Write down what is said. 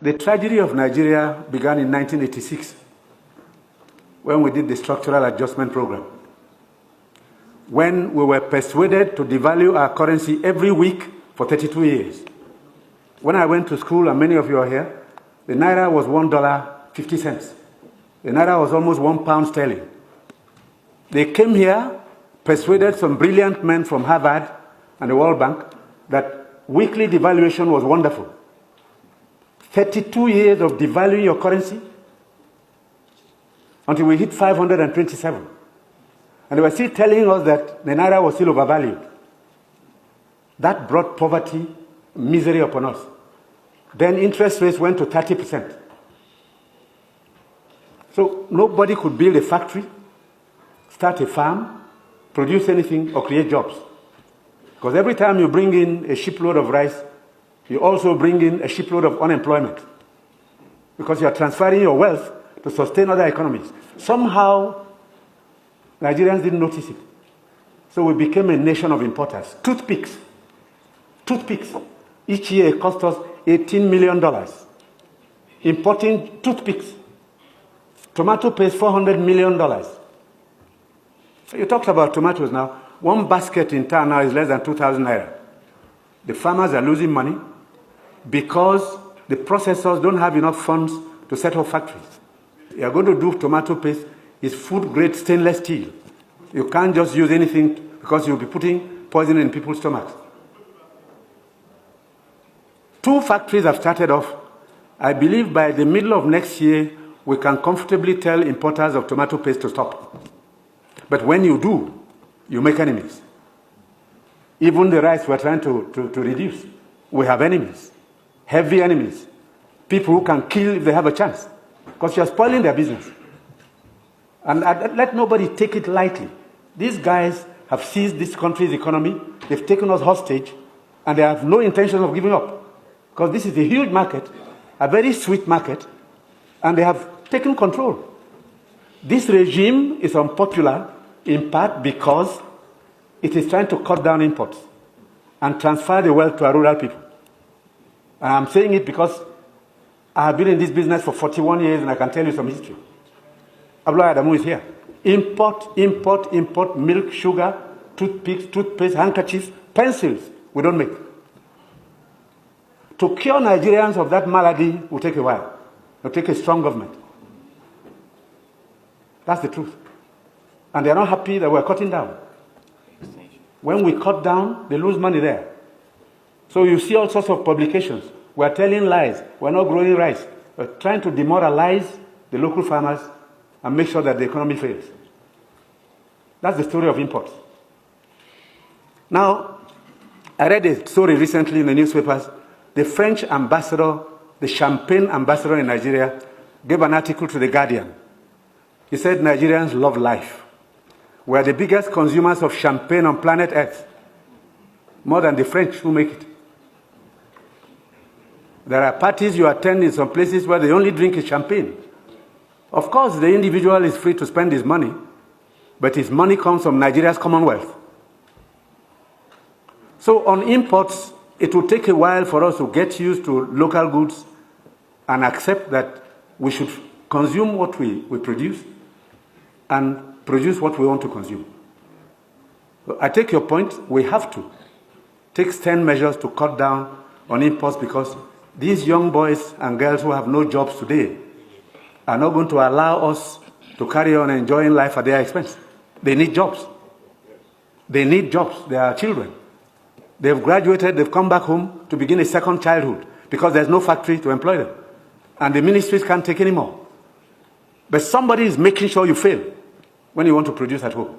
The tragedy of Nigeria began in 1986 when we did the structural adjustment program. When we were persuaded to devalue our currency every week for 32 years. When I went to school, and many of you are here, the Naira was $1.50. The Naira was almost £1 sterling. They came here, persuaded some brilliant men from Harvard and the World Bank that weekly devaluation was wonderful. 32 years of devaluing your currency until we hit 527. And they were still telling us that the Naira was still overvalued. That brought poverty, misery upon us. Then interest rates went to 30%. So nobody could build a factory, start a farm, produce anything, or create jobs. Because every time you bring in a shipload of rice, you also bring in a shipload of unemployment. Because you are transferring your wealth to sustain other economies. Somehow, Nigerians didn't notice it. So we became a nation of importers. Toothpicks. Each year it cost us $18 million. Importing toothpicks. Tomato paste, $400 million. So you talked about tomatoes now. One basket in town now is less than 2,000 naira. The farmers are losing money because the processors don't have enough funds to set up factories. You are going to do tomato paste, it's food-grade stainless steel. You can't just use anything because you'll be putting poison in people's stomachs. 2 factories have started off. I believe by the middle of next year, we can comfortably tell importers of tomato paste to stop. But when you do, you make enemies. Even the rice we're trying to reduce. We have enemies, heavy enemies, people who can kill if they have a chance, because you're spoiling their business. And let nobody take it lightly. These guys have seized this country's economy, they've taken us hostage, and they have no intention of giving up. Because this is a huge market, a very sweet market, and they have taken control. This regime is unpopular in part because it is trying to cut down imports and transfer the wealth to our rural people. And I'm saying it because I have been in this business for 41 years and I can tell you some history. Abdullah Adamu is here. Import, milk, sugar, toothpicks, toothpaste, handkerchiefs, pencils, we don't make. To cure Nigerians of that malady will take a while. It will take a strong government. That's the truth. And they're not happy that we're cutting down. When we cut down, they lose money there. So you see all sorts of publications. We're telling lies. We're not growing rice. We're trying to demoralize the local farmers and make sure that the economy fails. That's the story of imports. Now, I read a story recently in the newspapers. The French ambassador, the champagne ambassador in Nigeria, gave an article to The Guardian. He said Nigerians love life. We are the biggest consumers of champagne on planet Earth, more than the French who make it. There are parties you attend in some places where the only drink is champagne. Of course, the individual is free to spend his money, but his money comes from Nigeria's commonwealth. So on imports, it will take a while for us to get used to local goods and accept that we should consume what we produce and produce what we want to consume. I take your point. We have to take stern measures to cut down on imports because these young boys and girls who have no jobs today are not going to allow us to carry on enjoying life at their expense. They need jobs. They need jobs. They are children. They've graduated, they've come back home to begin a second childhood because there's no factory to employ them. And the ministries can't take any more. But somebody is making sure you fail when you want to produce at home.